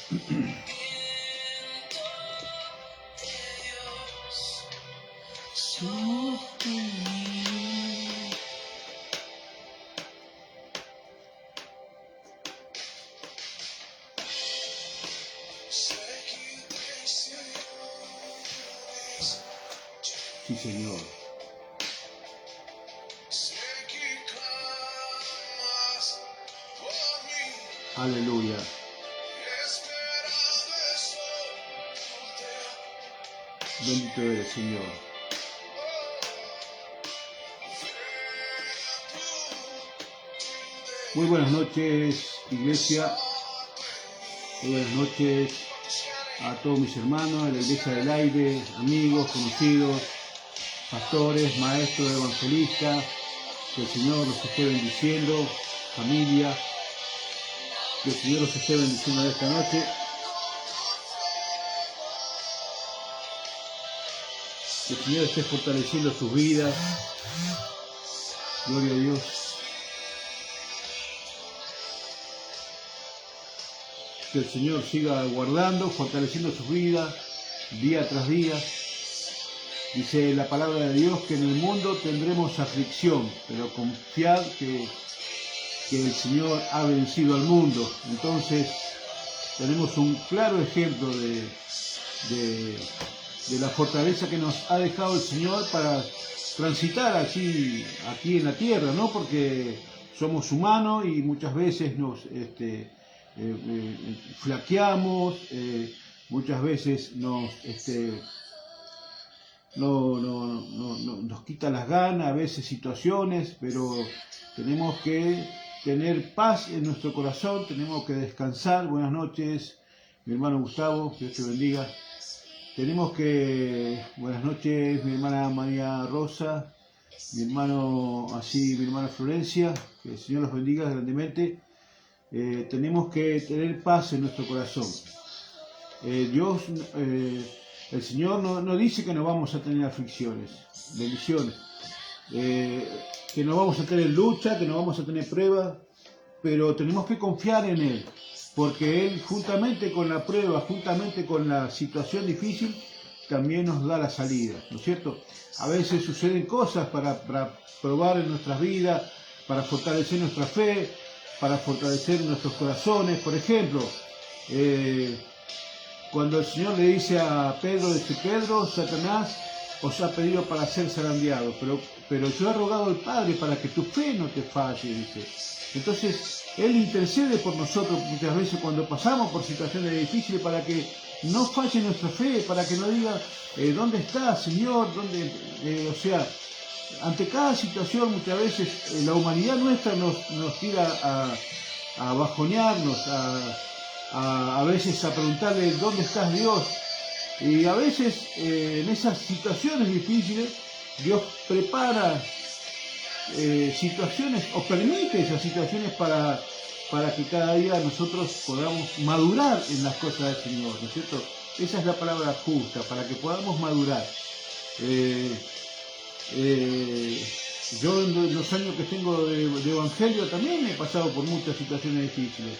Sí, Señor. Aleluya. Bendito eres, Señor. Muy buenas noches, iglesia. Muy buenas noches a todos mis hermanos de la Iglesia del Aire, amigos, conocidos, pastores, maestros, evangelistas. Que el Señor los esté bendiciendo, familia. Que el Señor los esté bendiciendo esta noche. Que el Señor esté fortaleciendo sus vidas. Gloria a Dios. Que el Señor siga guardando, fortaleciendo sus vidas día tras día. Dice la palabra de Dios que en el mundo tendremos aflicción, pero confiad que el Señor ha vencido al mundo. Entonces tenemos un claro ejemplo de la fortaleza que nos ha dejado el Señor para transitar aquí en la tierra, ¿no? Porque somos humanos y muchas veces nos flaqueamos, muchas veces nos quita las ganas, a veces situaciones, pero tenemos que tener paz en nuestro corazón, tenemos que descansar. Buenas noches, mi hermano Gustavo, Dios te bendiga. Buenas noches, mi hermana María Rosa, mi hermana Florencia, que el Señor los bendiga grandemente. Tenemos que tener paz en nuestro corazón. El Señor no dice que no vamos a tener aflicciones, bendiciones, que no vamos a tener lucha, que no vamos a tener pruebas, pero tenemos que confiar en Él, porque Él juntamente con la prueba, juntamente con la situación difícil, también nos da la salida, ¿no es cierto? A veces suceden cosas para probar en nuestras vidas, para fortalecer nuestra fe, para fortalecer nuestros corazones. Por ejemplo, cuando el Señor le dice a Pedro, dice: Pedro, Satanás os ha pedido para ser zarandeado, pero yo he rogado al Padre para que tu fe no te falle, dice. Entonces, Él intercede por nosotros muchas veces cuando pasamos por situaciones difíciles para que no falle nuestra fe, para que no diga, ¿dónde está, Señor? O sea, ante cada situación muchas veces la humanidad nuestra nos tira a bajonearnos, a veces a preguntarle ¿dónde estás, Dios? Y a veces en esas situaciones difíciles Dios prepara situaciones o permite esas situaciones para que cada día nosotros podamos madurar en las cosas del Señor, ¿no es cierto? Esa es la palabra justa, para que podamos madurar. Yo en los años que tengo de evangelio también he pasado por muchas situaciones difíciles.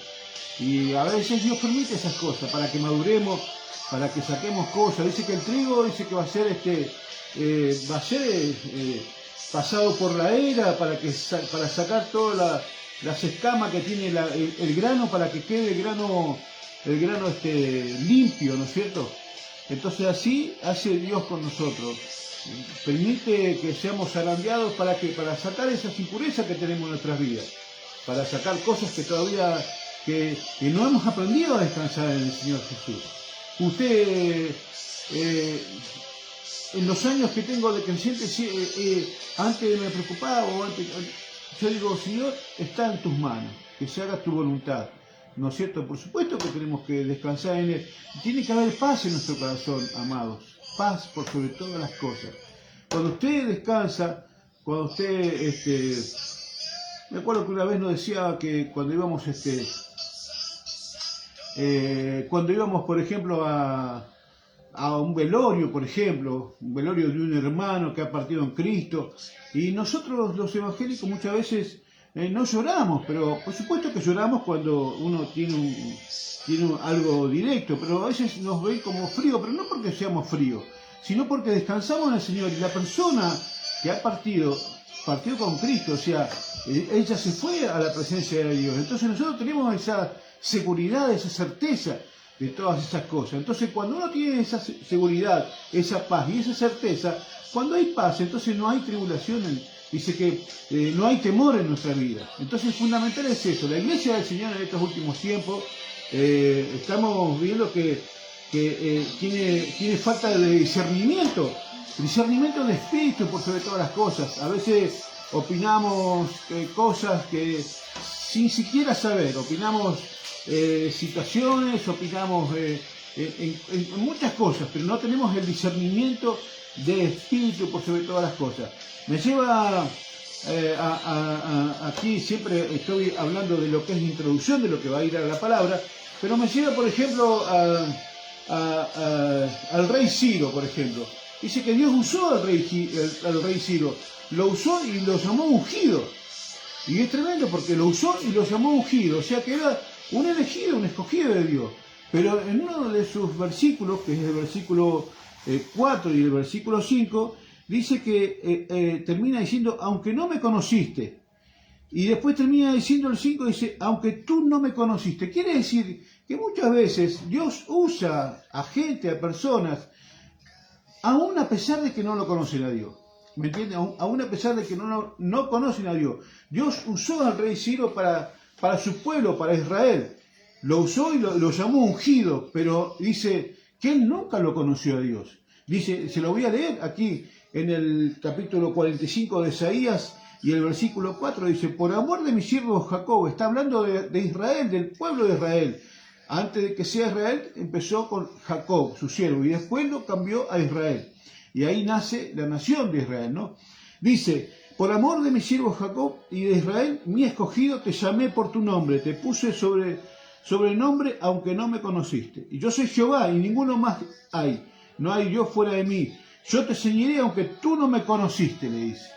Y a veces Dios permite esas cosas para que maduremos, para que saquemos cosas. Dice que el trigo va a ser pasado por la era para sacar todas las escamas que tiene el grano, para que quede el grano limpio, ¿no es cierto? Entonces así hace Dios con nosotros. Permite que seamos zarandeados para sacar esas impurezas que tenemos en nuestras vidas, para sacar cosas que todavía que no hemos aprendido a descansar en el Señor Jesús. Usted, en los años que tengo de creciente, antes me preocupaba, yo digo: Señor, está en tus manos, que se haga tu voluntad, ¿no es cierto? Por supuesto que tenemos que descansar en Él. Tiene que haber paz en nuestro corazón, amados, paz por sobre todas las cosas. Cuando usted descansa, cuando usted, me acuerdo que una vez nos decía que cuando íbamos, por ejemplo, a un velorio, por ejemplo, un velorio de un hermano que ha partido en Cristo, y nosotros los evangélicos muchas veces no lloramos, pero por supuesto que lloramos cuando uno tiene algo directo, pero a veces nos ven como frío, pero no porque seamos fríos, sino porque descansamos en el Señor, y la persona que ha partido con Cristo, o sea, ella se fue a la presencia de Dios. Entonces nosotros tenemos esa seguridad, esa certeza de todas esas cosas. Entonces cuando uno tiene esa seguridad, esa paz y esa certeza, cuando hay paz, entonces no hay tribulación, dice que no hay temor en nuestra vida. Entonces fundamental es eso. La iglesia del Señor en estos últimos tiempos, estamos viendo que tiene falta de discernimiento de espíritu por sobre todas las cosas. A veces opinamos cosas que sin siquiera saber, opinamos situaciones, opinamos en muchas cosas, pero no tenemos el discernimiento de espíritu por sobre todas las cosas. Me lleva aquí, siempre estoy hablando de lo que es la introducción, de lo que va a ir a la palabra, pero me lleva, por ejemplo, al rey Ciro, por ejemplo. Dice que Dios usó al rey Ciro, lo usó y lo llamó ungido. Y es tremendo porque lo usó y lo llamó ungido, o sea que era un elegido, un escogido de Dios. Pero en uno de sus versículos, que es el versículo 4 y el versículo 5, dice que termina diciendo, aunque no me conociste. Y después termina diciendo el 5, dice, aunque tú no me conociste. Quiere decir que muchas veces Dios usa a gente, a personas, aún a pesar de que no lo conocen a Dios. ¿Me entiendes? Aún a pesar de que no conocen a Dios. Dios usó al rey Ciro para su pueblo, para Israel. Lo usó y lo llamó ungido, pero dice que él nunca lo conoció a Dios. Dice, se lo voy a leer aquí en el capítulo 45 de Isaías y el versículo 4, dice, por amor de mi siervo Jacob, está hablando de Israel, del pueblo de Israel. Antes de que sea Israel, empezó con Jacob, su siervo, y después lo cambió a Israel. Y ahí nace la nación de Israel, ¿no? Dice, por amor de mi siervo Jacob y de Israel, mi escogido, te llamé por tu nombre, te puse sobre nombre, aunque no me conociste. Y yo soy Jehová, y ninguno más hay. No hay Dios fuera de mí. Yo te enseñaré, aunque tú no me conociste, le dice.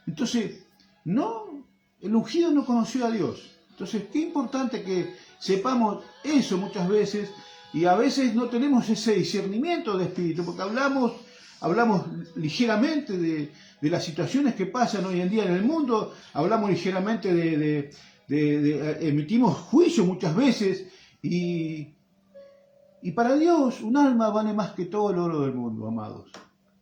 Entonces, el ungido no conoció a Dios. Entonces, qué importante que sepamos eso muchas veces, y a veces no tenemos ese discernimiento de espíritu, porque hablamos ligeramente de las situaciones que pasan hoy en día en el mundo, hablamos ligeramente emitimos juicio muchas veces, y para Dios un alma vale más que todo el oro del mundo, amados.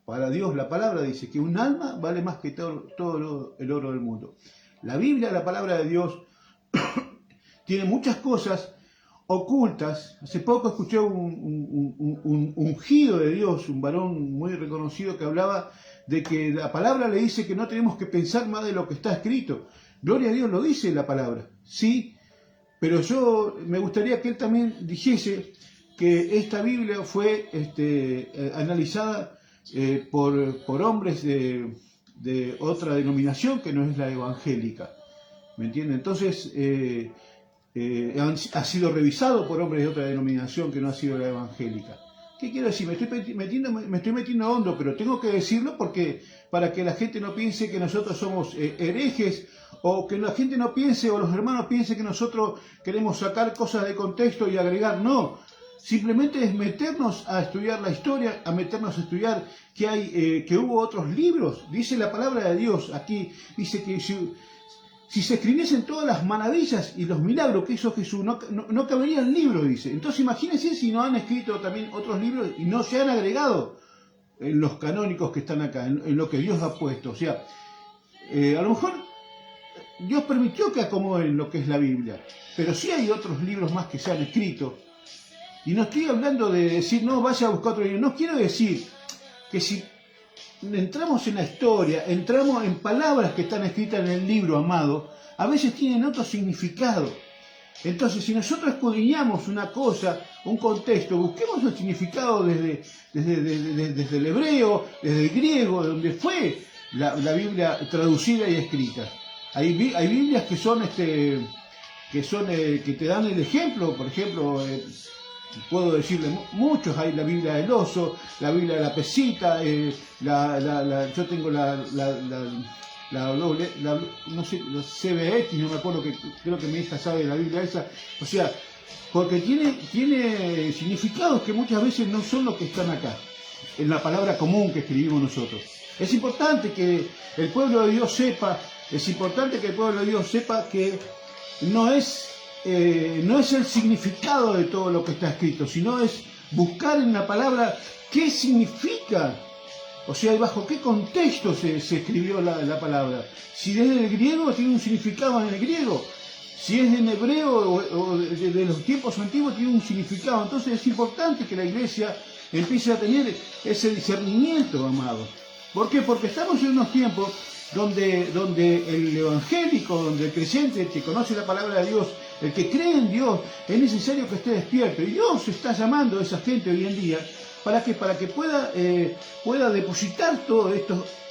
Para Dios la palabra dice que un alma vale más que todo el oro del mundo. La Biblia, la palabra de Dios, tiene muchas cosas ocultas. Hace poco escuché un ungido de Dios, un varón muy reconocido, que hablaba de que la palabra le dice que no tenemos que pensar más de lo que está escrito. Gloria a Dios, lo dice la palabra, sí, pero yo me gustaría que él también dijese que esta Biblia fue analizada por hombres de otra denominación que no es la evangélica. ¿Me entiende? Entonces, ha sido revisado por hombres de otra denominación que no ha sido la evangélica. ¿Qué quiero decir? Me estoy metiendo hondo, pero tengo que decirlo porque para que la gente no piense que nosotros somos herejes, o que la gente no piense, o los hermanos piensen que nosotros queremos sacar cosas de contexto y agregar. No, simplemente es meternos a estudiar la historia, a meternos a estudiar que hubo otros libros. Dice la palabra de Dios aquí, dice que si se escribiesen todas las maravillas y los milagros que hizo Jesús, no cabería el libro, dice. Entonces imagínense si no han escrito también otros libros y no se han agregado en los canónicos que están acá, en lo que Dios ha puesto. O sea, a lo mejor Dios permitió que acomoden lo que es la Biblia, pero sí hay otros libros más que se han escrito. Y no estoy hablando de decir, no, vaya a buscar otro libro. No quiero decir que si entramos en la historia, entramos en palabras que están escritas en el libro, amado, a veces tienen otro significado. Entonces, si nosotros escudriñamos una cosa, un contexto, busquemos el significado desde el hebreo, desde el griego, de donde fue la Biblia traducida y escrita. Hay Biblias que te dan el ejemplo, por ejemplo, puedo decirle muchos. Hay la Biblia del oso, la Biblia de la pesita, yo tengo la no sé, la CBX, no me acuerdo, creo que mi hija sabe la Biblia esa, o sea, porque tiene significados que muchas veces no son los que están acá, en la palabra común que escribimos nosotros. Es importante que el pueblo de Dios sepa, que no es el significado de todo lo que está escrito, sino es buscar en la palabra qué significa, o sea, bajo qué contexto se escribió la palabra. Si es del griego, tiene un significado en el griego. Si es en hebreo o de los tiempos antiguos, tiene un significado. Entonces es importante que la iglesia empiece a tener ese discernimiento, amado. ¿Por qué? Porque estamos en unos tiempos donde el evangélico, donde el creyente, el que conoce la palabra de Dios, el que cree en Dios, es necesario que esté despierto. Y Dios está llamando a esa gente hoy en día para que pueda depositar todo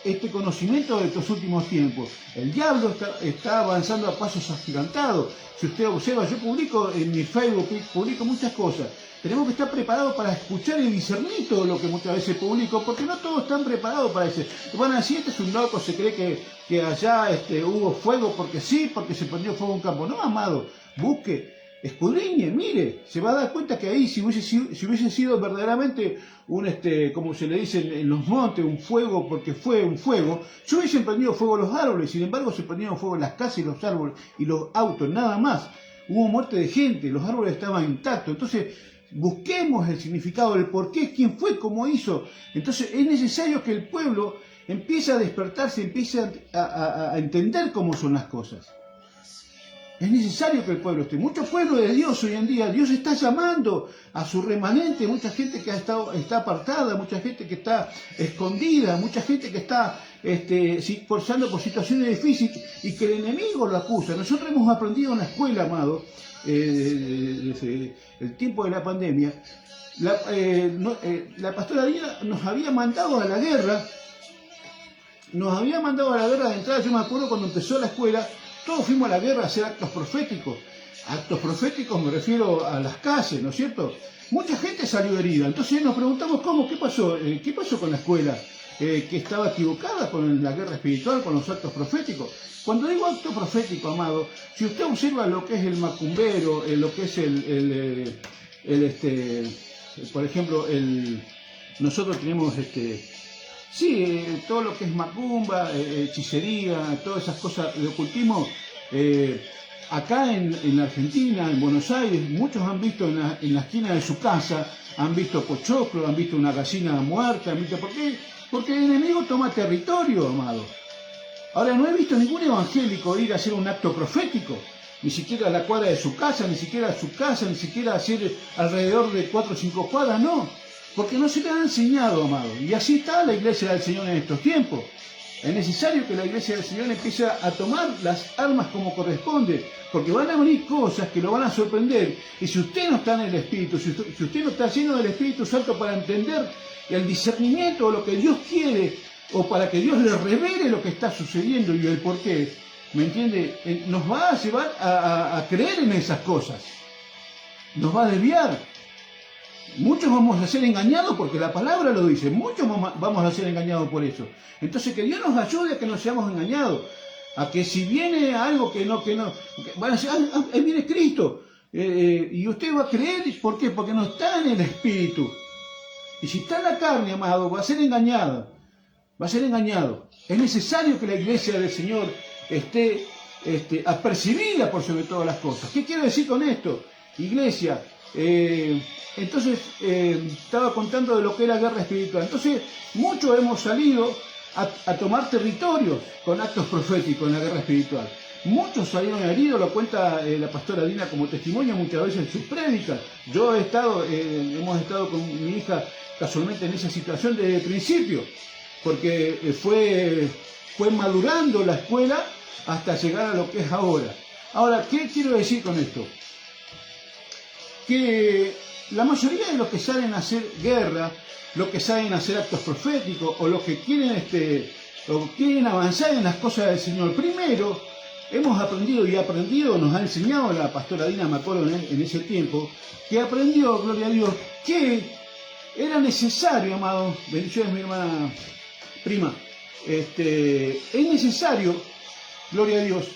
este conocimiento de estos últimos tiempos. El diablo está avanzando a pasos agigantados. Si usted observa, yo publico en mi Facebook, publico muchas cosas. Tenemos que estar preparados para escuchar y discernir todo lo que muchas veces publico, porque no todos están preparados para eso. Van a decir, este es un loco, se cree que allá hubo fuego porque sí, porque se prendió fuego en un campo. No, amado, busque, escudriñe, mire, se va a dar cuenta que ahí, si hubiese sido verdaderamente como se le dice en los montes, un fuego porque fue un fuego, se hubiesen prendido fuego los árboles, sin embargo se prendieron fuego las casas y los árboles y los autos, nada más. Hubo muerte de gente, los árboles estaban intactos. Entonces, busquemos el significado, el por qué, quién fue, cómo hizo. Entonces es necesario que el pueblo empiece a despertarse, empiece a entender cómo son las cosas. Es necesario que el pueblo esté. Mucho pueblo de Dios hoy en día, Dios está llamando a su remanente, mucha gente que está apartada, mucha gente que está escondida, mucha gente que está pasando por situaciones difíciles y que el enemigo lo acusa. Nosotros hemos aprendido en la escuela, amado, desde el tiempo de la pandemia, la pastora Dina nos había mandado a la guerra, de entrada. Yo me acuerdo cuando empezó la escuela, todos fuimos a la guerra a hacer actos proféticos. Actos proféticos me refiero a las calles, ¿no es cierto? Mucha gente salió herida. Entonces nos preguntamos qué pasó con la escuela, que estaba equivocada con la guerra espiritual, con los actos proféticos. Cuando digo acto profético, amado, si usted observa lo que es el macumbero, lo que es por ejemplo, nosotros tenemos todo lo que es macumba, hechicería, todas esas cosas de ocultismo. Acá en Argentina, en Buenos Aires, muchos han visto en la esquina de su casa, han visto pochoclo, han visto una gallina muerta, ¿por qué? Porque el enemigo toma territorio, amado. Ahora, no he visto ningún evangélico ir a hacer un acto profético, ni siquiera a la cuadra de su casa, ni siquiera a su casa, ni siquiera hacer alrededor de 4 o 5 cuadras, no. Porque no se le ha enseñado, amado. Y así está la iglesia del Señor en estos tiempos. Es necesario que la iglesia del Señor empiece a tomar las armas como corresponde, porque van a venir cosas que lo van a sorprender. Y si usted no está en el Espíritu, si usted no está lleno del Espíritu Santo para entender el discernimiento o lo que Dios quiere, o para que Dios le revele lo que está sucediendo y el porqué, ¿me entiende? Nos va a llevar a creer en esas cosas. Nos va a desviar. Muchos vamos a ser engañados porque la palabra lo dice. Muchos vamos a ser engañados por eso. Entonces que Dios nos ayude a que no seamos engañados. A que si viene algo van a decir, ahí viene Cristo. Y usted va a creer, ¿por qué? Porque no está en el Espíritu. Y si está en la carne, amado, va a ser engañado. Va a ser engañado. Es necesario que la iglesia del Señor esté apercibida por sobre todas las cosas. ¿Qué quiero decir con esto? Iglesia, entonces estaba contando de lo que era guerra espiritual. Entonces muchos hemos salido a tomar territorios con actos proféticos en la guerra espiritual. Muchos salieron heridos, lo cuenta la pastora Dina como testimonio muchas veces en sus prédicas. Yo hemos estado con mi hija casualmente en esa situación desde el principio, porque fue madurando la escuela hasta llegar a lo que es ahora. Ahora, ¿qué quiero decir con esto? Que la mayoría de los que salen a hacer guerra, los que salen a hacer actos proféticos, o los que quieren avanzar en las cosas del Señor, primero hemos aprendido, nos ha enseñado la pastora Dina, me acuerdo en ese tiempo, que aprendió, gloria a Dios, que era necesario, amado, bendiciones mi hermana prima, es necesario, gloria a Dios,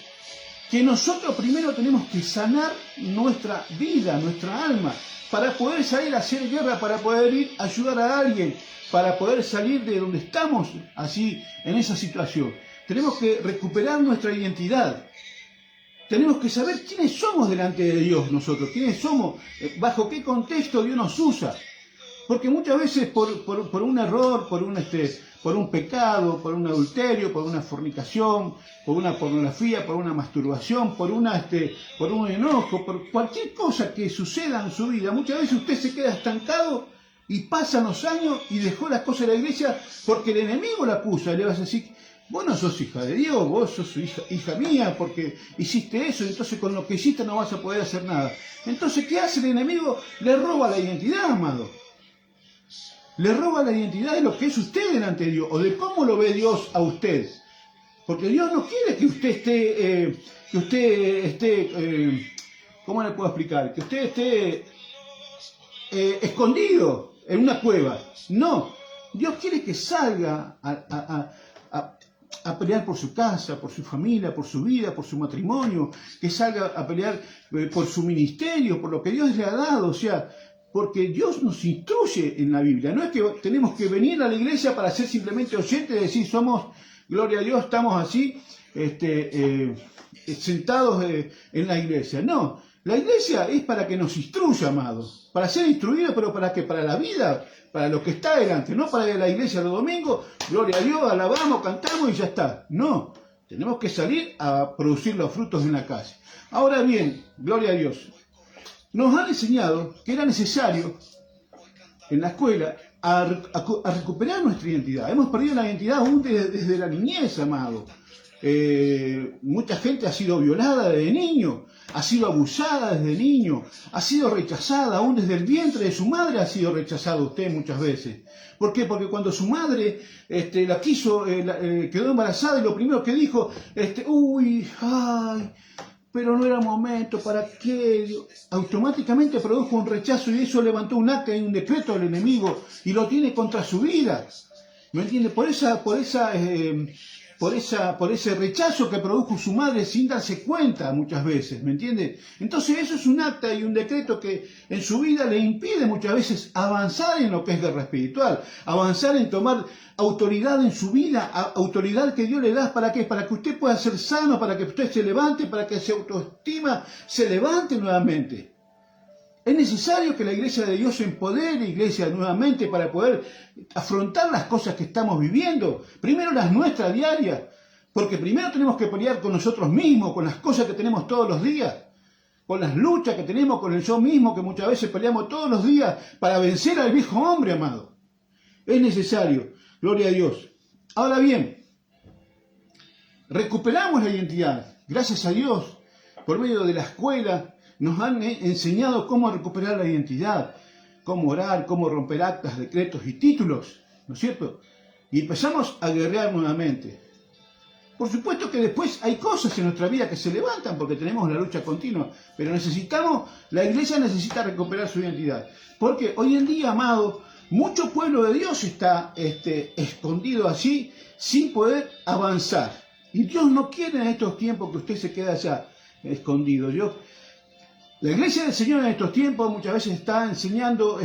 que nosotros primero tenemos que sanar nuestra vida, nuestra alma, para poder salir a hacer guerra, para poder ir a ayudar a alguien, para poder salir de donde estamos, así, en esa situación. Tenemos que recuperar nuestra identidad. Tenemos que saber quiénes somos delante de Dios nosotros, quiénes somos, bajo qué contexto Dios nos usa. Porque muchas veces por un error, por un pecado, por un adulterio, por una fornicación, por una pornografía, por una masturbación, por un enojo, por cualquier cosa que suceda en su vida, muchas veces usted se queda estancado y pasan los años y dejó las cosas de la iglesia porque el enemigo la acusa. Le vas a decir, vos no sos hija de Dios, vos sos hija mía porque hiciste eso, entonces con lo que hiciste no vas a poder hacer nada. Entonces, ¿qué hace el enemigo? Le roba la identidad, amado. Le roba la identidad de lo que es usted delante de Dios, o de cómo lo ve Dios a usted. Porque Dios no quiere que usted esté, ¿cómo le puedo explicar? Que usted esté escondido en una cueva. No, Dios quiere que salga a pelear por su casa, por su familia, por su vida, por su matrimonio, que salga a pelear por su ministerio, por lo que Dios le ha dado, o sea, porque Dios nos instruye en la Biblia. No es que tenemos que venir a la iglesia para ser simplemente oyentes y decir, somos, gloria a Dios, estamos así, sentados en la iglesia. No, la iglesia es para que nos instruya, amados, para ser instruidos, pero para que para la vida, para lo que está delante, no para ir a la iglesia los domingos, gloria a Dios, alabamos, cantamos y ya está. No, tenemos que salir a producir los frutos en la calle. Ahora bien, gloria a Dios, nos han enseñado que era necesario en la escuela a recuperar nuestra identidad. Hemos perdido la identidad aún desde la niñez, amado. Mucha gente ha sido violada desde niño, ha sido abusada desde niño, ha sido rechazada, aún desde el vientre de su madre ha sido rechazada usted muchas veces. ¿Por qué? Porque cuando su madre la quiso, quedó embarazada y lo primero que dijo, uy, ay, pero no era momento, ¿para qué? Automáticamente produjo un rechazo y eso levantó un acta y un decreto del enemigo y lo tiene contra su vida. ¿Me entiende? Por ese rechazo que produjo su madre sin darse cuenta muchas veces, ¿me entiende? Entonces eso es un acta y un decreto que en su vida le impide muchas veces avanzar en lo que es guerra espiritual, avanzar en tomar autoridad en su vida, autoridad que Dios le da, ¿para qué? Para que usted pueda ser sano, para que usted se levante, para que su autoestima se levante nuevamente. Es necesario que la iglesia de Dios se empodere, iglesia, nuevamente para poder afrontar las cosas que estamos viviendo. Primero las nuestras diarias, porque primero tenemos que pelear con nosotros mismos, con las cosas que tenemos todos los días, con las luchas que tenemos con el yo mismo, que muchas veces peleamos todos los días para vencer al viejo hombre, amado. Es necesario, gloria a Dios. Ahora bien, recuperamos la identidad, gracias a Dios, por medio de la escuela. Nos han enseñado cómo recuperar la identidad, cómo orar, cómo romper actas, decretos y títulos, ¿no es cierto? Y empezamos a guerrear nuevamente. Por supuesto que después hay cosas en nuestra vida que se levantan porque tenemos la lucha continua, pero la iglesia necesita recuperar su identidad. Porque hoy en día, amado, mucho pueblo de Dios está escondido así, sin poder avanzar. Y Dios no quiere en estos tiempos que usted se quede allá escondido. La iglesia del Señor en estos tiempos muchas veces está enseñando,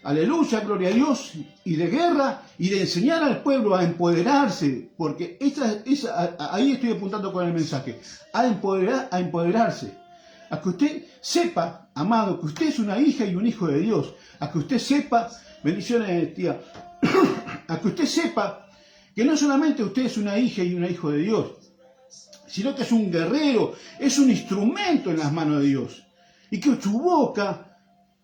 aleluya, gloria a Dios, y de guerra, y de enseñar al pueblo a empoderarse, porque ahí estoy apuntando con el mensaje, a empoderarse, a que usted sepa, amado, que usted es una hija y un hijo de Dios, a que usted sepa, bendiciones, tía, a que usted sepa que no solamente usted es una hija y un hijo de Dios, sino que es un guerrero, es un instrumento en las manos de Dios. Y que su boca,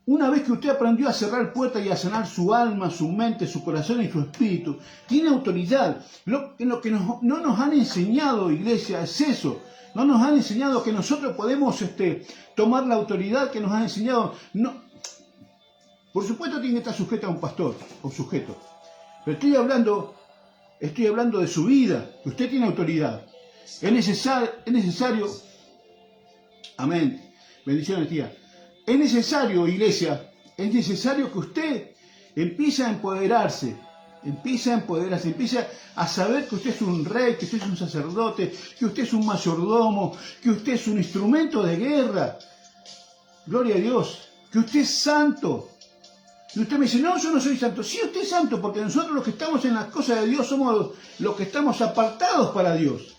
una vez que usted aprendió a cerrar puertas y a sanar su alma, su mente, su corazón y su espíritu, tiene autoridad. Lo que no nos han enseñado, iglesia, es eso. No nos han enseñado que nosotros podemos tomar la autoridad que nos han enseñado. No. Por supuesto tiene que estar sujeto a un pastor o sujeto. Pero estoy hablando de su vida, que usted tiene autoridad. Es necesario, amén, bendiciones, tía. Es necesario, iglesia, es necesario que usted empiece a empoderarse, Empieza a empoderarse, empieza a saber que usted es un rey, que usted es un sacerdote, que usted es un mayordomo, que usted es un instrumento de guerra. Gloria a Dios, que usted es santo. Y usted me dice, no, yo no soy santo. Sí, usted es santo, porque nosotros los que estamos en las cosas de Dios somos los que estamos apartados para Dios.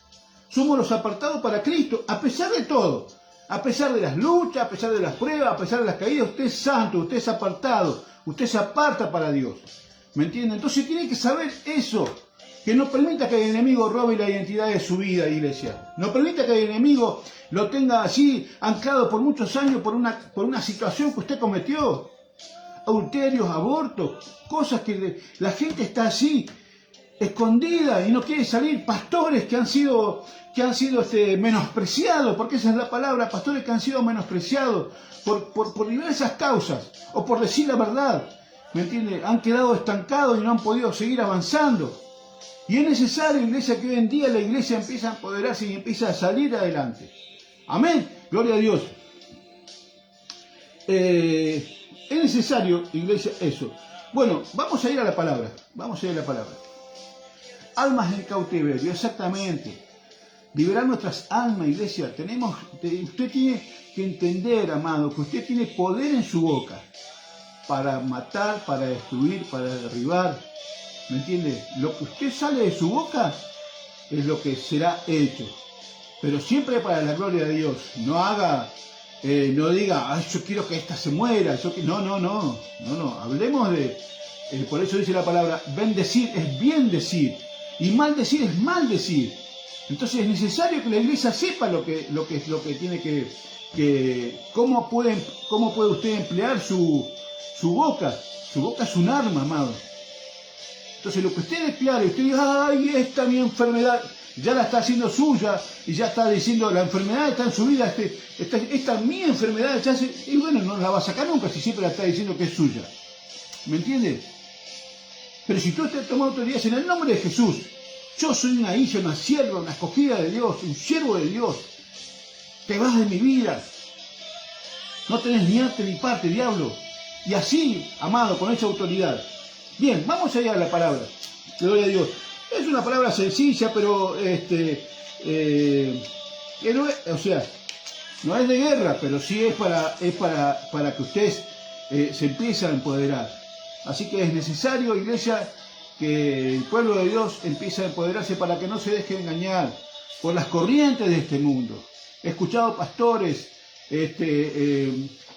Somos los apartados para Cristo, a pesar de todo. A pesar de las luchas, a pesar de las pruebas, a pesar de las caídas, usted es santo, usted es apartado, usted se aparta para Dios. ¿Me entiende? Entonces tiene que saber eso, que no permita que el enemigo robe la identidad de su vida, iglesia. No permita que el enemigo lo tenga así anclado por muchos años por una situación que usted cometió. Adulterios, abortos, cosas que la gente está así, escondida y no quiere salir. Pastores que han sido menospreciados, porque esa es la palabra, pastores que han sido menospreciados por diversas causas, o por decir la verdad. ¿Me entiende? Han quedado estancados y no han podido seguir avanzando. Y es necesario, iglesia, que hoy en día la iglesia empiece a empoderarse y empiece a salir adelante. Amén. Gloria a Dios. Es necesario, iglesia, eso. Bueno, vamos a ir a la palabra. Vamos a ir a la palabra. Almas en cautiverio, exactamente. Liberar nuestras almas, iglesia. Usted tiene que entender, amado, que usted tiene poder en su boca. Para matar, para destruir, para derribar, ¿me entiende? Lo que usted sale de su boca es lo que será hecho, pero siempre para la gloria de Dios. No no diga, ay, yo quiero que esta se muera, no, hablemos por eso dice la palabra, bendecir es bien decir, y maldecir es maldecir. Entonces es necesario que la iglesia sepa lo que tiene cómo puede usted emplear su boca. Su boca es un arma, amado. Entonces lo que usted declare, usted diga, ay, esta mi enfermedad, ya la está haciendo suya, y ya está diciendo, la enfermedad está en su vida, esta mi enfermedad, y bueno, no la va a sacar nunca si siempre la está diciendo que es suya. ¿Me entiende? Pero si tú estás tomando autoridad en el nombre de Jesús, yo soy una hija, una sierva, una escogida de Dios, un siervo de Dios, te vas de mi vida, no tenés ni arte ni parte, diablo. Y así, amado, con esa autoridad. Bien, vamos allá a la palabra. Gloria a Dios. Es una palabra sencilla, pero no es de guerra, pero sí es para que usted se empiece a empoderar. Así que es necesario, iglesia, que el pueblo de Dios empiece a empoderarse para que no se deje engañar por las corrientes de este mundo. He escuchado pastores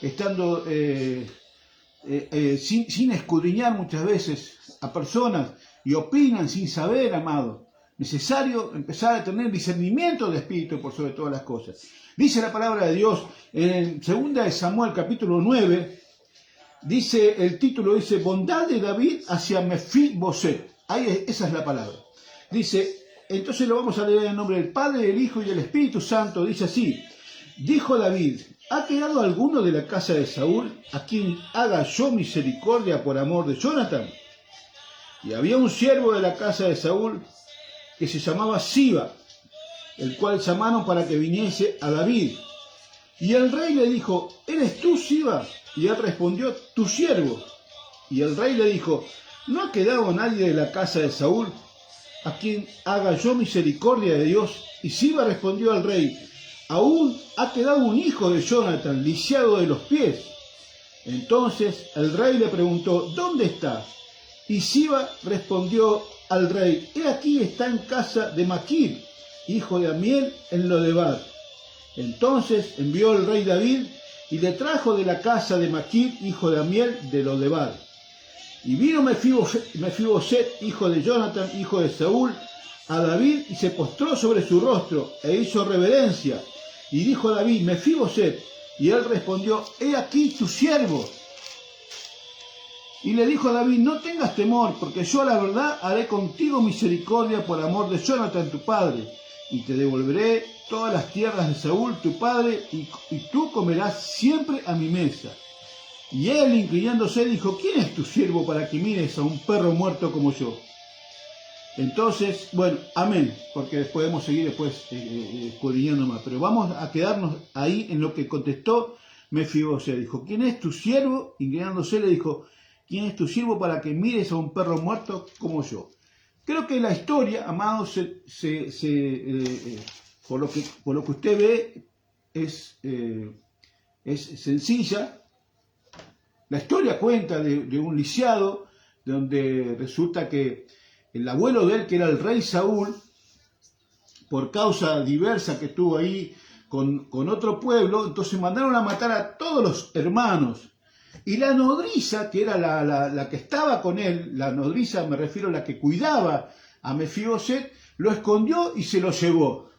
estando sin escudriñar muchas veces a personas y opinan sin saber, amado. Necesario empezar a tener discernimiento de espíritu por sobre todas las cosas. Dice la palabra de Dios en 2 Samuel capítulo 9, dice el título, dice bondad de David hacia Mefiboset. Esa es la palabra. Dice, entonces lo vamos a leer en nombre del Padre, del Hijo y del Espíritu Santo. Dice así, dijo David, ¿ha quedado alguno de la casa de Saúl a quien haga yo misericordia por amor de Jonathan? Y había un siervo de la casa de Saúl que se llamaba Siba, el cual llamaron para que viniese a David. Y el rey le dijo, ¿eres tú, Siba? Y él respondió, tu siervo. Y el rey le dijo, ¿no ha quedado nadie de la casa de Saúl a quien haga yo misericordia de Dios? Y Siba respondió al rey, aún ha quedado un hijo de Jonathan, lisiado de los pies. Entonces el rey le preguntó, ¿dónde está? Y Siba respondió al rey, he aquí está en casa de Maquir, hijo de Amiel, en Lodebar. Entonces envió el rey David y le trajo de la casa de Maquir, hijo de Amiel, de Lodebar. Y vino Mefiboset, hijo de Jonathan, hijo de Saúl, a David y se postró sobre su rostro e hizo reverencia. Y dijo David, Mefiboset, y él respondió, he aquí tu siervo. Y le dijo a David, no tengas temor, porque yo a la verdad haré contigo misericordia por amor de Jonathan tu padre, y te devolveré todas las tierras de Saúl tu padre, y tú comerás siempre a mi mesa. Y él, inclinándose, dijo, ¿quién es tu siervo para que mires a un perro muerto como yo? Entonces, bueno, amén, porque podemos seguir escudriñando más, pero vamos a quedarnos ahí en lo que contestó Mefiboset. Dijo, ¿quién es tu siervo? Inclinándose le dijo, ¿Quién es tu siervo para que mires a un perro muerto como yo? Creo que la historia, amados, por lo que usted ve, es sencilla. La historia cuenta de un lisiado, donde resulta que el abuelo de él, que era el rey Saúl, por causa diversa que estuvo ahí con otro pueblo, entonces mandaron a matar a todos los hermanos. Y la nodriza, que era la que estaba con él, la nodriza, me refiero a la que cuidaba a Mefiboset, lo escondió y se lo llevó.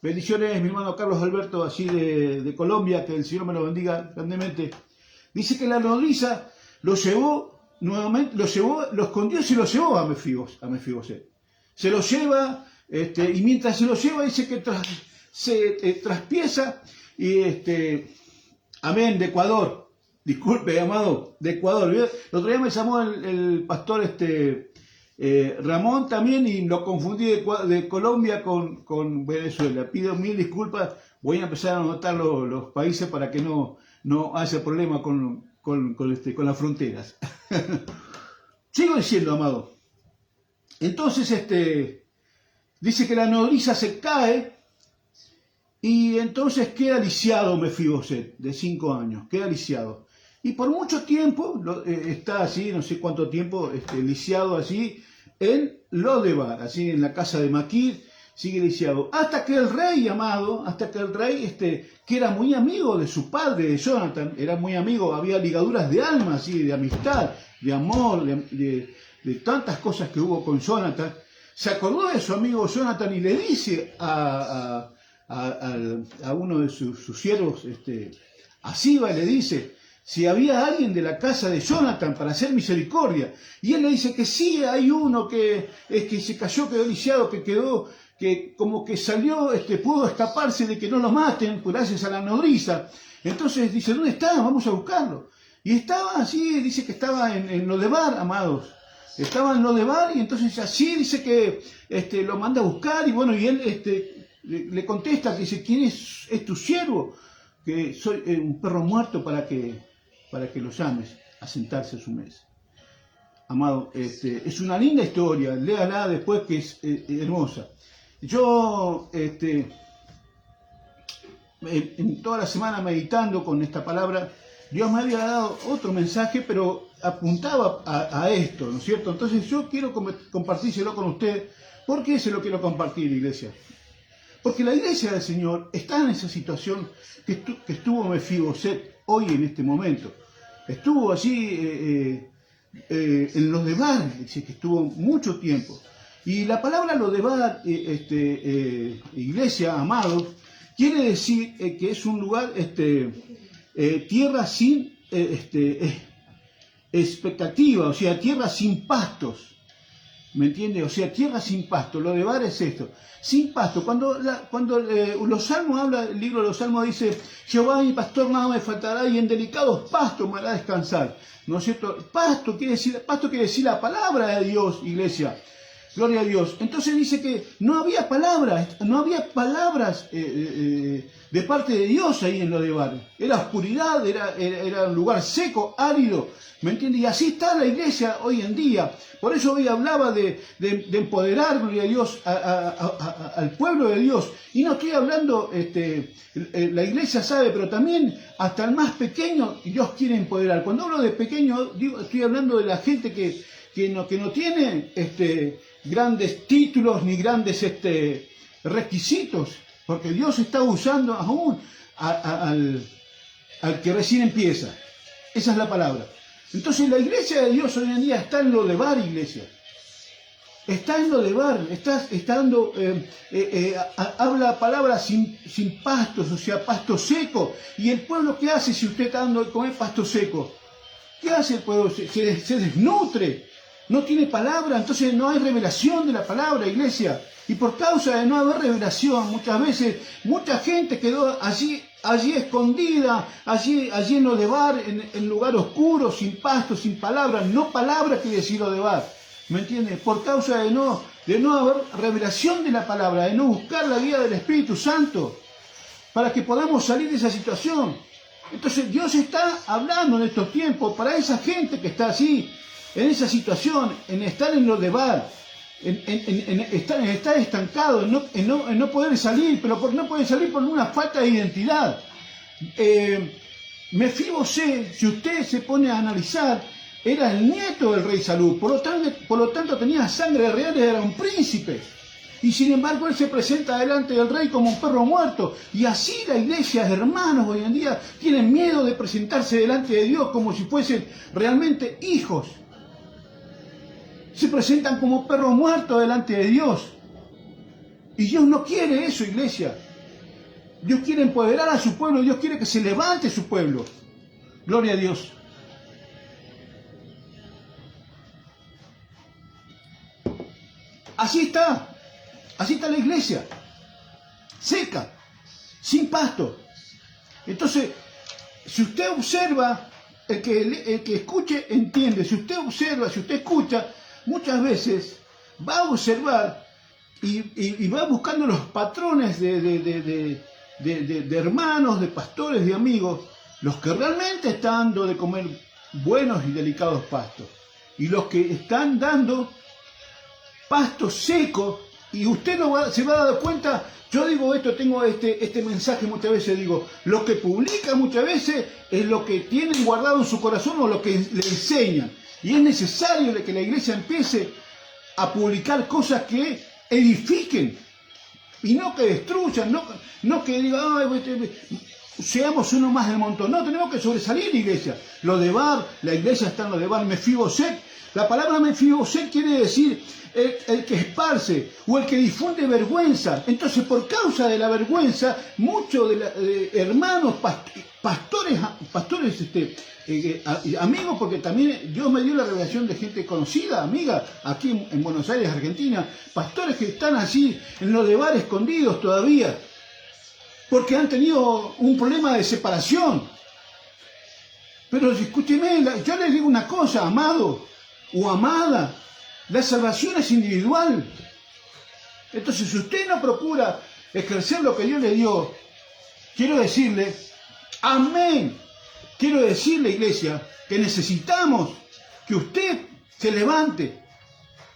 Bendiciones, mi hermano Carlos Alberto, así de Colombia, que el Señor me lo bendiga grandemente. Dice que la nodriza lo llevó nuevamente, lo escondió y se lo llevó a Mefiboset. Se lo lleva, y mientras se lo lleva, dice que se traspieza, y amén, de Ecuador. Disculpe, amado, de Ecuador. El otro día me llamó el pastor Ramón también y lo confundí de Colombia con Venezuela. Pido mil disculpas. Voy a empezar a anotar los países para que no haya problema con las fronteras. Sigo diciendo, amado. Entonces, dice que la nodriza se cae y entonces queda lisiado Mefiboset, de 5 años. Queda lisiado. Y por mucho tiempo está así, no sé cuánto tiempo, lisiado así, en Lodebar, así en la casa de Maquir, sigue lisiado. Hasta que el rey, amado, que era muy amigo de su padre, de Jonathan, era muy amigo, había ligaduras de alma, así, de amistad, de amor, de tantas cosas que hubo con Jonathan, se acordó de su amigo Jonathan y le dice a uno de sus siervos, a Siba, le dice si había alguien de la casa de Jonathan para hacer misericordia. Y él le dice que sí, hay uno que se cayó, quedó lisiado, que como que salió, pudo escaparse de que no lo maten, gracias a la nodriza. Entonces dice, ¿dónde está? Vamos a buscarlo. Y estaba así, dice que estaba en Lodebar, amados. Estaba en Lodebar y entonces así dice que lo manda a buscar y bueno, y él le contesta, que dice, ¿quién es tu siervo? Que soy un perro muerto para que lo llames a sentarse a su mesa. Amado, es una linda historia, léala después, que es hermosa. Yo, en toda la semana meditando con esta palabra, Dios me había dado otro mensaje, pero apuntaba a esto, ¿no es cierto? Entonces yo quiero compartírselo con usted. ¿Por qué se lo quiero compartir, iglesia? Porque la iglesia del Señor está en esa situación que estuvo Mefiboset hoy en este momento. Estuvo allí en Lodebar, que estuvo mucho tiempo. Y la palabra Lodebar, iglesia, amados, quiere decir que es un lugar, tierra sin expectativa, o sea, tierra sin pastos. ¿Me entiende? O sea, tierra sin pasto. Lodebar es esto, sin pasto. Cuando los salmos habla, el libro de los salmos dice, Jehová mi pastor, nada me faltará, y en delicados pastos me hará descansar. ¿No es cierto? Pasto quiere decir la palabra de Dios, iglesia. Gloria a Dios. Entonces dice que no había palabras de parte de Dios ahí en Lodebar. Era oscuridad, era un lugar seco, árido. ¿Me entiende? Y así está la iglesia hoy en día. Por eso hoy hablaba de empoderar, gloria a Dios, al pueblo de Dios. Y no estoy hablando, la iglesia sabe, pero también hasta el más pequeño Dios quiere empoderar. Cuando hablo de pequeño, estoy hablando de la gente que no tiene grandes títulos ni grandes requisitos, porque Dios está usando aún al que recién empieza. Esa es la palabra. Entonces la iglesia de Dios hoy en día está en Lodebar, iglesia. Está en Lodebar, está dando, habla palabras sin pastos, o sea, pasto seco. ¿Y el pueblo qué hace si usted está dando de comer pasto seco? ¿Qué hace el pueblo? Se desnutre. No tiene palabra, entonces no hay revelación de la palabra, iglesia. Y por causa de no haber revelación, muchas veces, mucha gente quedó allí escondida, allí en Lodebar, en lugar oscuro, sin pasto, sin palabra. No palabra quiere decir Lodebar, ¿me entiendes? Por causa de no haber revelación de la palabra, de no buscar la guía del Espíritu Santo, para que podamos salir de esa situación. Entonces Dios está hablando en estos tiempos para esa gente que está así, en esa situación, en estar en lo de Bar, en estar estancado, en no poder salir, pero no puede salir por una falta de identidad. Mefibosé, si usted se pone a analizar, era el nieto del rey Salud, por lo tanto tenía sangre real, era un príncipe. Y sin embargo él se presenta delante del rey como un perro muerto. Y así la iglesia, hermanos, hoy en día tienen miedo de presentarse delante de Dios como si fuesen realmente hijos. Se presentan como perros muertos delante de Dios. Y Dios no quiere eso, iglesia. Dios quiere empoderar a su pueblo, Dios quiere que se levante su pueblo. Gloria a Dios. Así está la iglesia, seca, sin pasto. Entonces, si usted observa, el que escuche entiende. Si usted observa, si usted escucha, muchas veces va a observar y va buscando los patrones de hermanos, de pastores, de amigos, los que realmente están dando de comer buenos y delicados pastos, y los que están dando pasto seco. Y usted se va a dar cuenta. Yo digo esto, tengo este mensaje muchas veces, digo, lo que publican muchas veces es lo que tienen guardado en su corazón o lo que le enseñan. Y es necesario que la iglesia empiece a publicar cosas que edifiquen y no que destruyan, no que digan, seamos uno más del montón. No, tenemos que sobresalir, iglesia. Lo de Bar, la iglesia está en lo de Bar, Mefiboset. La palabra Mefiboset quiere decir el que esparce o el que difunde vergüenza. Entonces, por causa de la vergüenza, muchos de hermanos, pastores, amigos, porque también Dios me dio la revelación de gente conocida, amiga, aquí en Buenos Aires, Argentina, pastores que están así en los de Bar escondidos todavía, porque han tenido un problema de separación. Pero escúcheme, yo les digo una cosa, amado o amada, la salvación es individual. Entonces, si usted no procura ejercer lo que Dios le dio, quiero decirle, amén, quiero decirle, iglesia, que necesitamos que usted se levante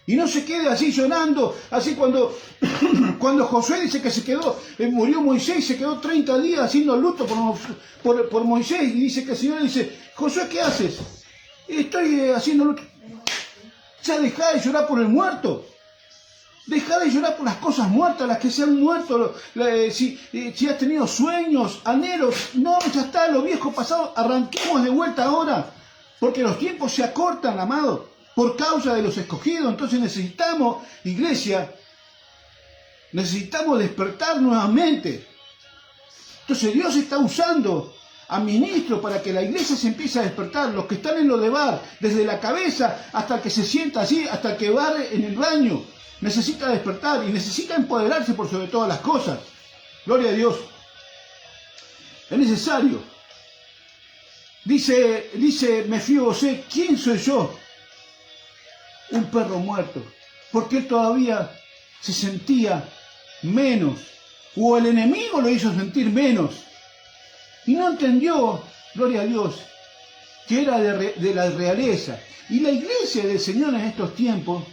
y no se quede así llorando, así cuando Josué dice que murió Moisés y se quedó 30 días haciendo luto por Moisés, y dice que el Señor dice, Josué, ¿qué haces? Estoy haciendo luto. Ya deja de llorar por el muerto. Deja de llorar por las cosas muertas, las que se han muerto. Si has tenido sueños, anhelos, no, ya está, lo viejo pasado, arranquemos de vuelta ahora. Porque los tiempos se acortan, amado, por causa de los escogidos. Entonces necesitamos, iglesia, necesitamos despertar nuevamente. Entonces Dios está usando a ministros para que la iglesia se empiece a despertar, los que están en lo de Bar, desde la cabeza hasta el que se sienta así, hasta el que va en el baño, necesita despertar y necesita empoderarse por sobre todas las cosas. Gloria a Dios. Es necesario. Dice Mefibosé, ¿quién soy yo? Un perro muerto, porque él todavía se sentía menos, o el enemigo lo hizo sentir menos. Y no entendió, gloria a Dios, que era de la realeza. Y la iglesia del Señor en estos tiempos,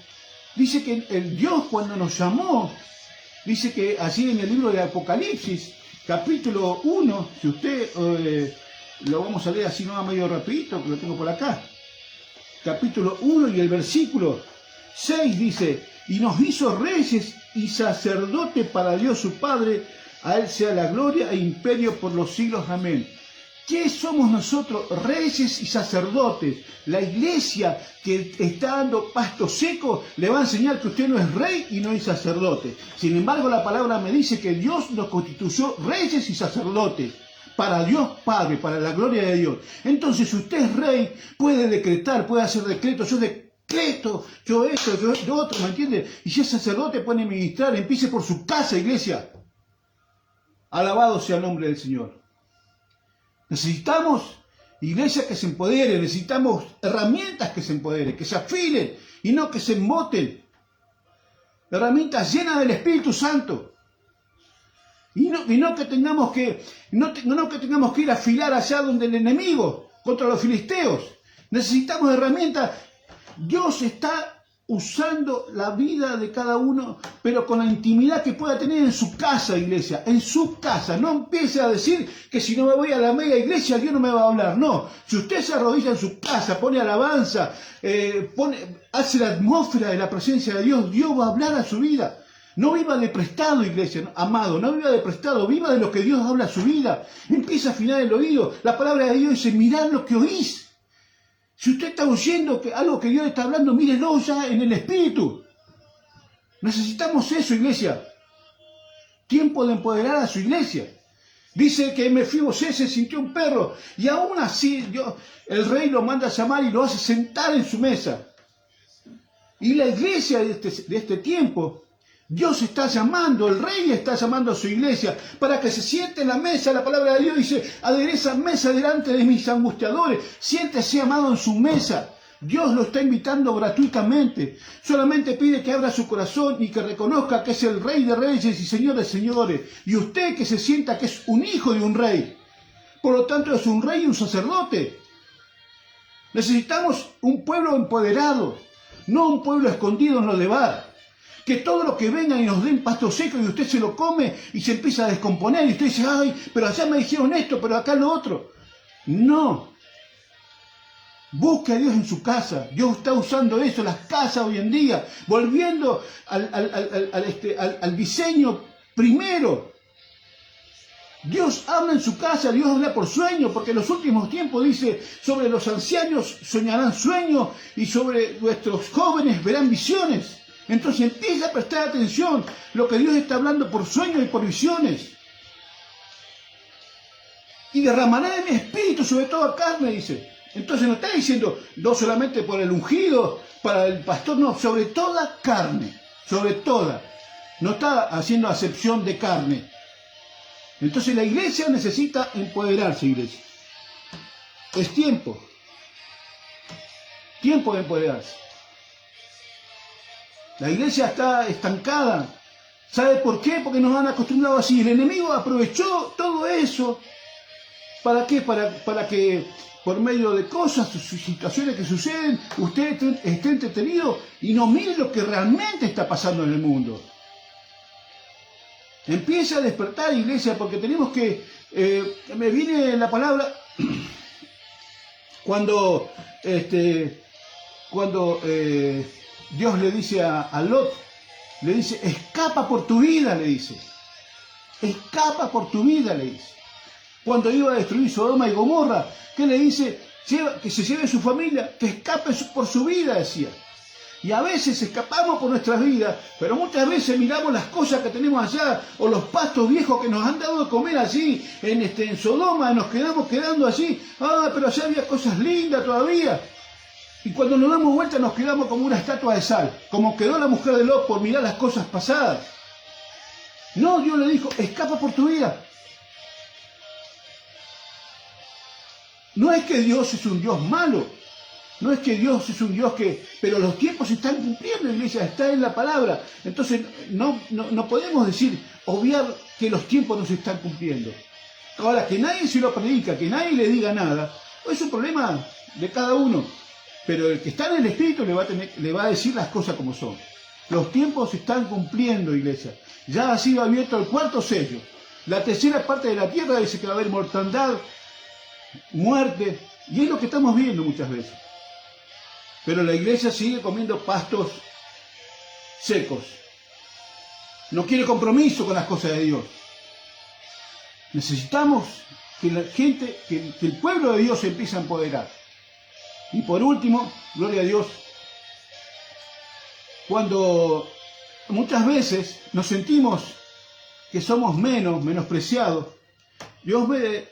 dice que el Dios cuando nos llamó, dice que así en el libro de Apocalipsis, capítulo 1, si usted lo vamos a leer así no medio rapidito, que lo tengo por acá. Capítulo 1 y el versículo 6 dice, y nos hizo reyes y sacerdotes para Dios su Padre, a Él sea la gloria e imperio por los siglos. Amén. ¿Qué somos nosotros? Reyes y sacerdotes. La iglesia que está dando pasto seco le va a enseñar que usted no es rey y no es sacerdote. Sin embargo, la palabra me dice que Dios nos constituyó reyes y sacerdotes para Dios Padre, para la gloria de Dios. Entonces, si usted es rey, puede decretar, puede hacer decretos. Yo decreto, yo esto, yo otro, ¿me entiende? Y si es sacerdote, puede ministrar. Empiece por su casa, iglesia. Alabado sea el nombre del Señor. Necesitamos iglesia que se empodere, necesitamos herramientas que se empoderen, que se afilen y no que se emboten. Herramientas llenas del Espíritu Santo. Y no que tengamos que ir a afilar allá donde el enemigo, contra los filisteos. Necesitamos herramientas. Dios está usando la vida de cada uno, pero con la intimidad que pueda tener en su casa, iglesia, en su casa. No empiece a decir que si no me voy a la mega iglesia, Dios no me va a hablar. No, si usted se arrodilla en su casa, pone alabanza, hace la atmósfera de la presencia de Dios, Dios va a hablar a su vida. No viva de prestado, iglesia, amado, no viva de prestado, viva de lo que Dios habla a su vida. Empieza a afinar el oído. La palabra de Dios dice, mirad lo que oís. Si usted está oyendo algo que Dios está hablando, mírelo ya en el Espíritu. Necesitamos eso, iglesia. Tiempo de empoderar a su iglesia. Dice que Mefibosé se sintió un perro y aún así el rey lo manda a llamar y lo hace sentar en su mesa. Y la iglesia de este tiempo, Dios está llamando, el rey está llamando a su iglesia para que se siente en la mesa. La palabra de Dios dice, adereza mesa delante de mis angustiadores. Siéntese, amado, en su mesa. Dios lo está invitando gratuitamente. Solamente pide que abra su corazón y que reconozca que es el Rey de Reyes y Señor de Señores. Y usted que se sienta que es un hijo de un rey. Por lo tanto es un rey y un sacerdote. Necesitamos un pueblo empoderado, no un pueblo escondido en lo de bar. Que todo lo que venga y nos den pasto seco y usted se lo come y se empieza a descomponer y usted dice, ay, pero allá me dijeron esto, pero acá lo otro. No. Busque a Dios en su casa. Dios está usando eso, las casas hoy en día, volviendo al diseño primero. Dios habla en su casa, Dios habla por sueño, porque en los últimos tiempos dice, sobre los ancianos soñarán sueños y sobre nuestros jóvenes verán visiones. Entonces empieza a prestar atención lo que Dios está hablando por sueños y por visiones. Y derramará de mi espíritu sobre toda carne, dice. Entonces no está diciendo, no solamente por el ungido, para el pastor, no, sobre toda carne, sobre toda. No está haciendo acepción de carne. Entonces la iglesia necesita empoderarse, iglesia. Es tiempo de empoderarse. La iglesia está estancada. ¿Sabe por qué? Porque nos han acostumbrado así. El enemigo aprovechó todo eso. ¿Para qué? Para que por medio de cosas, situaciones que suceden, usted esté entretenido y no mire lo que realmente está pasando en el mundo. Empieza a despertar, iglesia, porque tenemos que... me viene la palabra cuando Dios le dice a Lot, le dice, escapa por tu vida, le dice. Escapa por tu vida, le dice. Cuando iba a destruir Sodoma y Gomorra, ¿qué le dice? Que se lleve su familia, que escape por su vida, decía. Y a veces escapamos por nuestras vidas, pero muchas veces miramos las cosas que tenemos allá, o los pastos viejos que nos han dado de comer allí, en Sodoma, nos quedamos quedando allí. Ah, pero allá había cosas lindas todavía. Y cuando nos damos vuelta nos quedamos como una estatua de sal, como quedó la mujer de Lot por mirar las cosas pasadas. No, Dios le dijo, escapa por tu vida. No es que Dios es un Dios malo, no es que Dios es un Dios que... Pero los tiempos se están cumpliendo, iglesia, está en la palabra. Entonces no podemos decir, obviar que los tiempos no se están cumpliendo. Ahora, que nadie se lo predica, que nadie le diga nada, es un problema de cada uno. Pero el que está en el Espíritu le va a decir las cosas como son. Los tiempos se están cumpliendo, iglesia. Ya ha sido abierto el cuarto sello. La tercera parte de la tierra dice que va a haber mortandad, muerte, y es lo que estamos viendo muchas veces. Pero la iglesia sigue comiendo pastos secos. No quiere compromiso con las cosas de Dios. Necesitamos que la gente, que el pueblo de Dios se empiece a empoderar. Y por último, gloria a Dios, cuando muchas veces nos sentimos que somos menospreciados, Dios me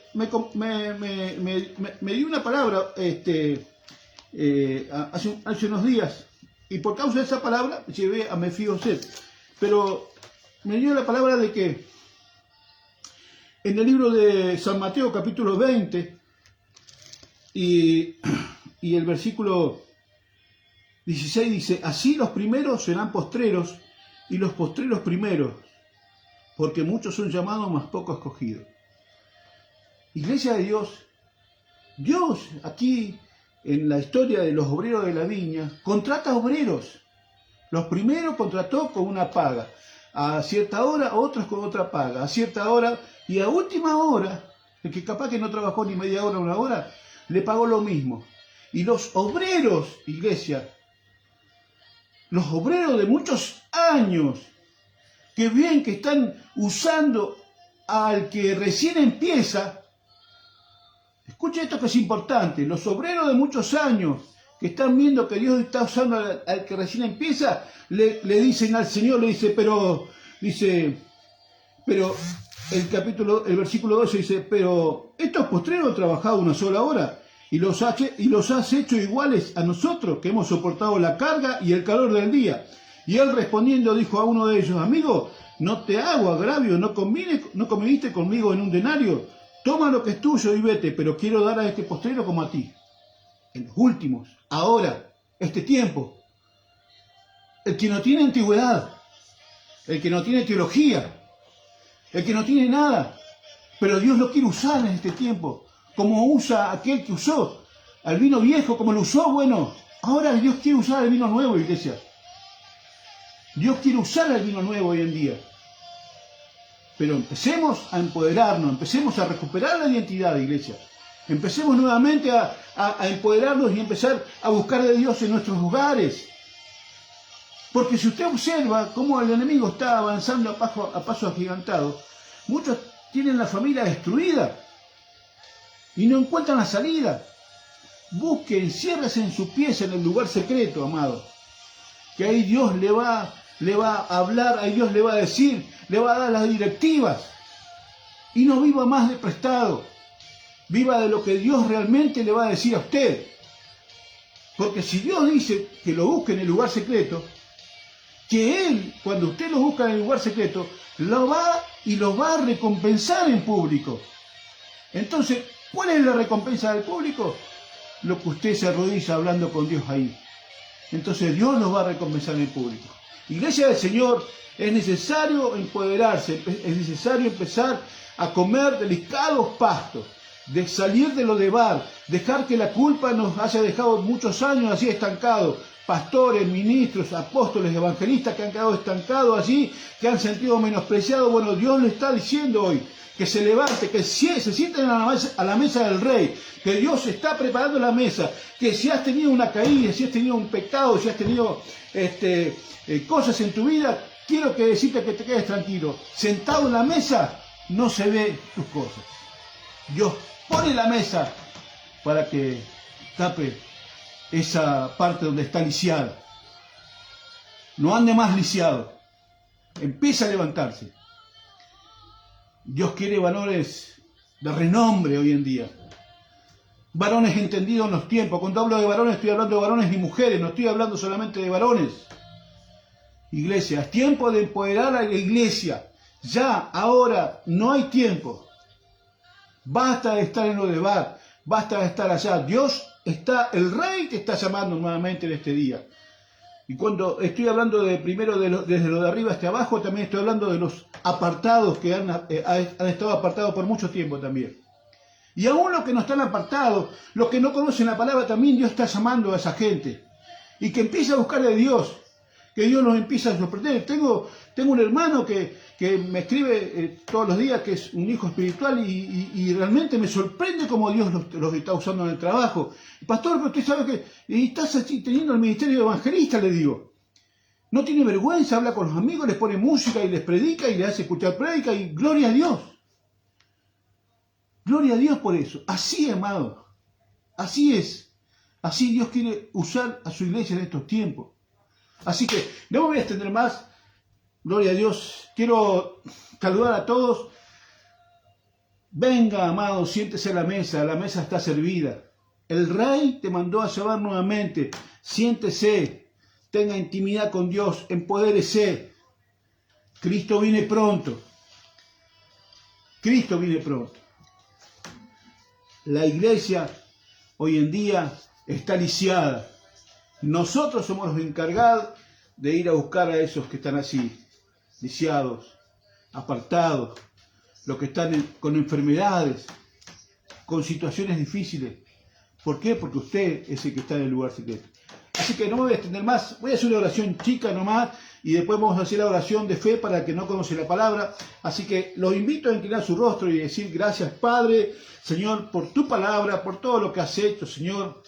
dio una palabra hace unos días, y por causa de esa palabra llevé a Mefibosé. Pero me dio la palabra de que en el libro de San Mateo capítulo 20 y el versículo 16 dice, así los primeros serán postreros y los postreros primeros. porque muchos son llamados, mas pocos escogidos. Iglesia de Dios, Dios aquí en la historia de los obreros de la viña, contrata obreros. Los primeros contrató con una paga, a cierta hora, otros con otra paga, a cierta hora, y a última hora, el que capaz que no trabajó ni media hora o una hora, le pagó lo mismo. Y los obreros, iglesia, los obreros de muchos años, que ven que están usando al que recién empieza, escuchen esto que es importante, los obreros de muchos años que están viendo que Dios está usando al que recién empieza, le dicen al Señor, pero el versículo 12 dice, pero estos postreros han trabajado una sola hora y los has hecho iguales a nosotros, que hemos soportado la carga y el calor del día. Y él respondiendo dijo a uno de ellos, amigo, no te hago agravio, no conviniste conmigo en un denario, toma lo que es tuyo y vete, pero quiero dar a este postrero como a ti. En los últimos, ahora, este tiempo, el que no tiene antigüedad, el que no tiene teología, el que no tiene nada, pero Dios lo quiere usar en este tiempo, como usa aquel que usó al vino viejo, como lo usó, bueno, ahora Dios quiere usar el vino nuevo, iglesia. Dios quiere usar el vino nuevo hoy en día. Pero empecemos a empoderarnos, empecemos a recuperar la identidad, iglesia. Empecemos nuevamente a empoderarnos y empezar a buscar de Dios en nuestros hogares. Porque si usted observa cómo el enemigo está avanzando a paso agigantado, muchos tienen la familia destruida y no encuentran la salida. Busque, enciérrese en su pieza en el lugar secreto, amado. Que ahí Dios le va a hablar, ahí Dios le va a decir, le va a dar las directivas. Y no viva más de prestado. Viva de lo que Dios realmente le va a decir a usted. Porque si Dios dice que lo busque en el lugar secreto, que Él, cuando usted lo busca en el lugar secreto, lo va a recompensar en público. Entonces, ¿cuál es la recompensa del público? Lo que usted se arrodilla hablando con Dios ahí. Entonces Dios nos va a recompensar en público. Iglesia del Señor, es necesario empoderarse, es necesario empezar a comer delicados pastos, de salir de lo de bar, dejar que la culpa nos haya dejado muchos años así estancados, pastores, ministros, apóstoles, evangelistas que han quedado estancados allí, que han sentido menospreciados. Bueno, Dios le está diciendo hoy que se levante, que se sienten a la mesa del Rey, que Dios está preparando la mesa, que si has tenido una caída, si has tenido un pecado, si has tenido cosas en tu vida, quiero que decirte que te quedes tranquilo. Sentado en la mesa no se ve tus cosas. Dios pone la mesa para que tape esa parte donde está lisiada. No ande más lisiado. Empieza a levantarse. Dios quiere varones de renombre hoy en día. Varones entendidos en los tiempos. Cuando hablo de varones, estoy hablando de varones y mujeres. No estoy hablando solamente de varones. Iglesia, es tiempo de empoderar a la iglesia. Ya, ahora, no hay tiempo. Basta de estar en lo de bar. Basta de estar allá. Dios está, el Rey te está llamando nuevamente en este día. Y cuando estoy hablando de primero desde lo de arriba hasta abajo, también estoy hablando de los apartados que han estado apartados por mucho tiempo también. Y aún los que no están apartados, los que no conocen la palabra, también Dios está llamando a esa gente. Y que empiece a buscar a Dios, que Dios nos empiece a sorprender. Tengo un hermano que me escribe todos los días, que es un hijo espiritual, y realmente me sorprende cómo Dios los está usando en el trabajo. Pastor, pero usted sabe que estás así teniendo el ministerio de evangelista, le digo. No tiene vergüenza, habla con los amigos, les pone música y les predica y les hace escuchar prédica, y gloria a Dios. Gloria a Dios por eso. Así, amado. Así es. Así Dios quiere usar a su iglesia en estos tiempos. Así que no me voy a extender más. Gloria a Dios. Quiero saludar a todos. Venga, amado, siéntese a la mesa está servida. El Rey te mandó a llamar nuevamente. Siéntese, tenga intimidad con Dios, empodérese. Cristo viene pronto. Cristo viene pronto. La iglesia hoy en día está lisiada. Nosotros somos los encargados de ir a buscar a esos que están así, lisiados, apartados, los que están con enfermedades, con situaciones difíciles. ¿Por qué? Porque usted es el que está en el lugar secreto. Así que no me voy a extender más, voy a hacer una oración chica nomás y después vamos a hacer la oración de fe para el que no conoce la palabra. Así que los invito a inclinar su rostro y decir gracias Padre, Señor, por tu palabra, por todo lo que has hecho, Señor.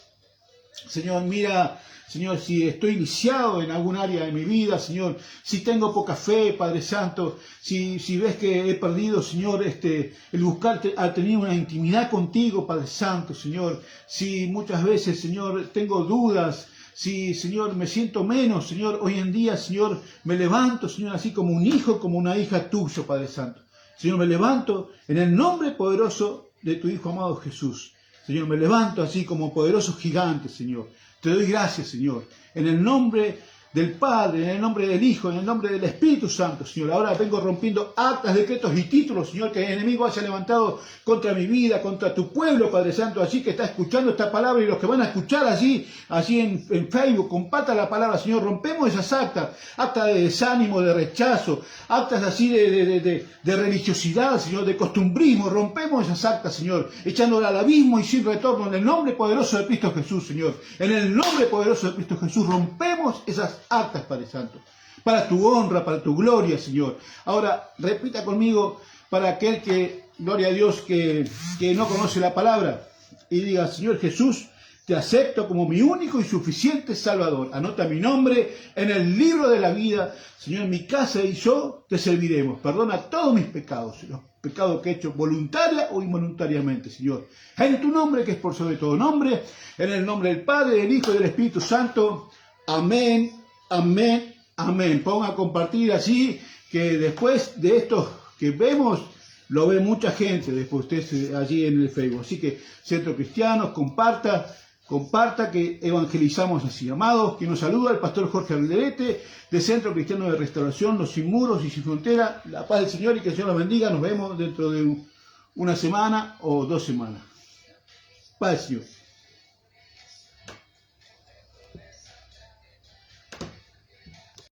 Señor, mira, Señor, si estoy iniciado en algún área de mi vida, Señor, si tengo poca fe, Padre Santo, si ves que he perdido, Señor, el buscarte, a tener una intimidad contigo, Padre Santo, Señor, si muchas veces, Señor, tengo dudas, si, Señor, me siento menos, Señor, hoy en día, Señor, me levanto, Señor, así como un hijo, como una hija tuya, Padre Santo. Señor, me levanto en el nombre poderoso de tu Hijo amado Jesús. Señor, me levanto así como poderoso gigante, Señor. Te doy gracias, Señor, en el nombre del Padre, en el nombre del Hijo, en el nombre del Espíritu Santo, Señor. Ahora vengo rompiendo actas, decretos y títulos, Señor, que el enemigo haya levantado contra mi vida, contra tu pueblo, Padre Santo, así que está escuchando esta palabra y los que van a escuchar allí en Facebook, compartan la palabra, Señor. Rompemos esas actas de desánimo, de rechazo, actas así de religiosidad, Señor, de costumbrismo. Rompemos esas actas, Señor, echándola al abismo y sin retorno, en el nombre poderoso de Cristo Jesús, Señor. En el nombre poderoso de Cristo Jesús, rompemos esas actas, Padre Santo, para tu honra, para tu gloria, Señor. Ahora, repita conmigo para aquel que, gloria a Dios, que no conoce la palabra, y diga, Señor Jesús, te acepto como mi único y suficiente Salvador. Anota mi nombre en el libro de la vida. Señor, mi casa y yo te serviremos. Perdona todos mis pecados, los pecados que he hecho voluntaria o involuntariamente, Señor. En tu nombre, que es por sobre todo nombre, en el nombre del Padre, del Hijo y del Espíritu Santo. Amén, amén, amén. Ponga a compartir así, que después de esto que vemos, lo ve mucha gente, después usted allí en el Facebook. Así que, Centro Cristianos, comparta que evangelizamos así. Amados, que nos saluda el pastor Jorge Alderete, de Centro Cristiano de Restauración, Los Sin Muros y Sin Frontera. La paz del Señor y que el Señor los bendiga. Nos vemos dentro de una semana o 2 semanas. Paz del Señor.